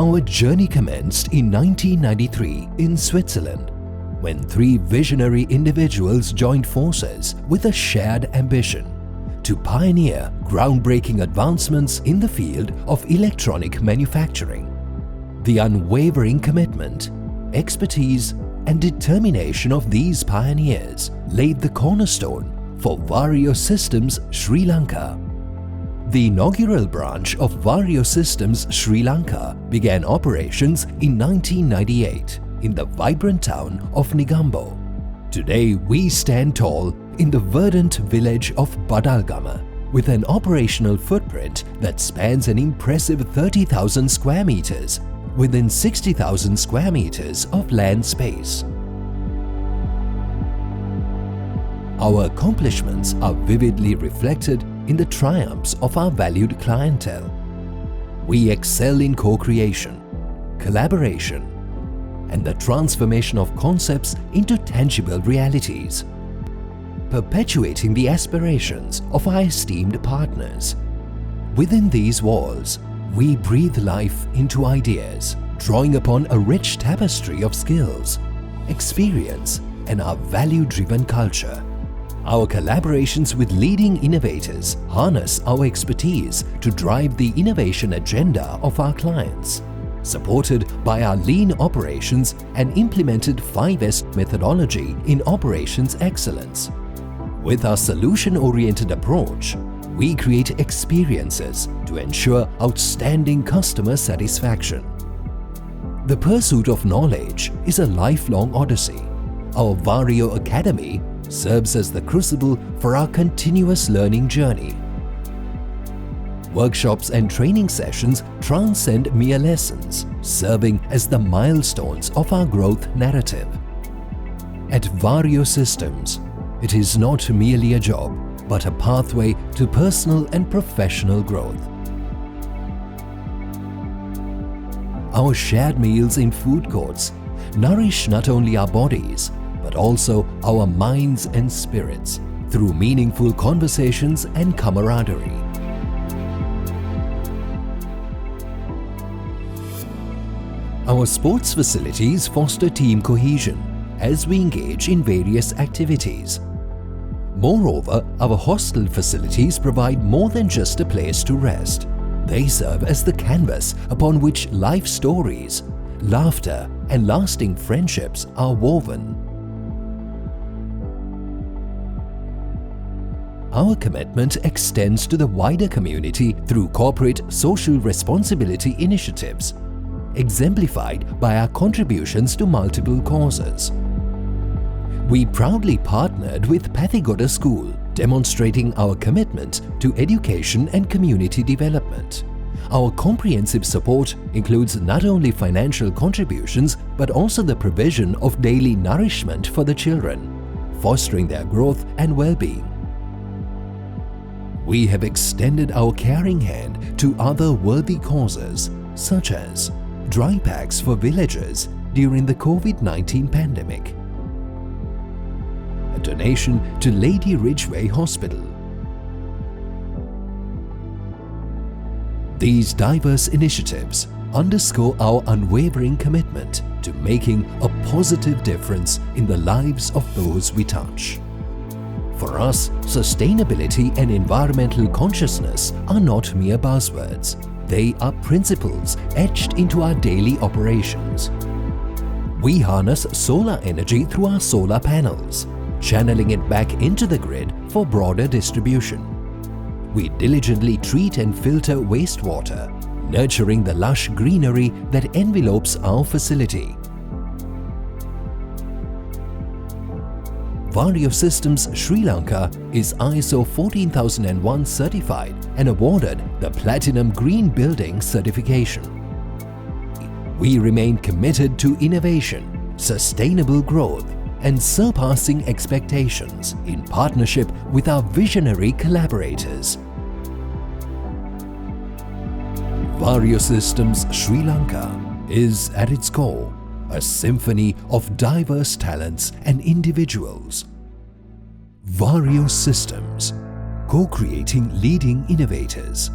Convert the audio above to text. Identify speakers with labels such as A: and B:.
A: Our journey commenced in 1993 in Switzerland, when three visionary individuals joined forces with a shared ambition to pioneer groundbreaking advancements in the field of electronic manufacturing. The unwavering commitment, expertise, and determination of these pioneers laid the cornerstone for Variosystems Sri Lanka. The inaugural branch of Variosystems Sri Lanka began operations in 1998 in the vibrant town of Negombo. Today we stand tall in the verdant village of Badalgama with an operational footprint that spans an impressive 30,000 square meters within 60,000 square meters of land space. Our accomplishments are vividly reflected in the triumphs of our valued clientele. We excel in co-creation, collaboration, and the transformation of concepts into tangible realities, perpetuating the aspirations of our esteemed partners. Within these walls, we breathe life into ideas, drawing upon a rich tapestry of skills, experience, and our value-driven culture. Our collaborations with leading innovators harness our expertise to drive the innovation agenda of our clients, supported by our lean operations and implemented 5S methodology in operations excellence. With our solution-oriented approach, we create experiences to ensure outstanding customer satisfaction. The pursuit of knowledge is a lifelong odyssey. Our Vario Academy serves as the crucible for our continuous learning journey. Workshops and training sessions transcend mere lessons, serving as the milestones of our growth narrative. At Variosystems, it is not merely a job, but a pathway to personal and professional growth. Our shared meals in food courts nourish not only our bodies, but also our minds and spirits through meaningful conversations and camaraderie. Our sports facilities foster team cohesion as we engage in various activities. Moreover, our hostel facilities provide more than just a place to rest. They serve as the canvas upon which life stories, laughter, and lasting friendships are woven. Our commitment extends to the wider community through corporate social responsibility initiatives, exemplified by our contributions to multiple causes. We proudly partnered with Pathigoda School, demonstrating our commitment to education and community development. Our comprehensive support includes not only financial contributions but also the provision of daily nourishment for the children, fostering their growth and well-being. We have extended our caring hand to other worthy causes, such as dry packs for villagers during the COVID-19 pandemic, a donation to Lady Ridgeway Hospital. These diverse initiatives underscore our unwavering commitment to making a positive difference in the lives of those we touch. For us, sustainability and environmental consciousness are not mere buzzwords. They are principles etched into our daily operations. We harness solar energy through our solar panels, channeling it back into the grid for broader distribution. We diligently treat and filter wastewater, nurturing the lush greenery that envelopes our facility. Variosystems Sri Lanka is ISO 14001 certified and awarded the Platinum Green Building certification. We remain committed to innovation, sustainable growth, and surpassing expectations in partnership with our visionary collaborators. Variosystems Sri Lanka is at its core a symphony of diverse talents and individuals. Variosystems, co-creating leading innovators.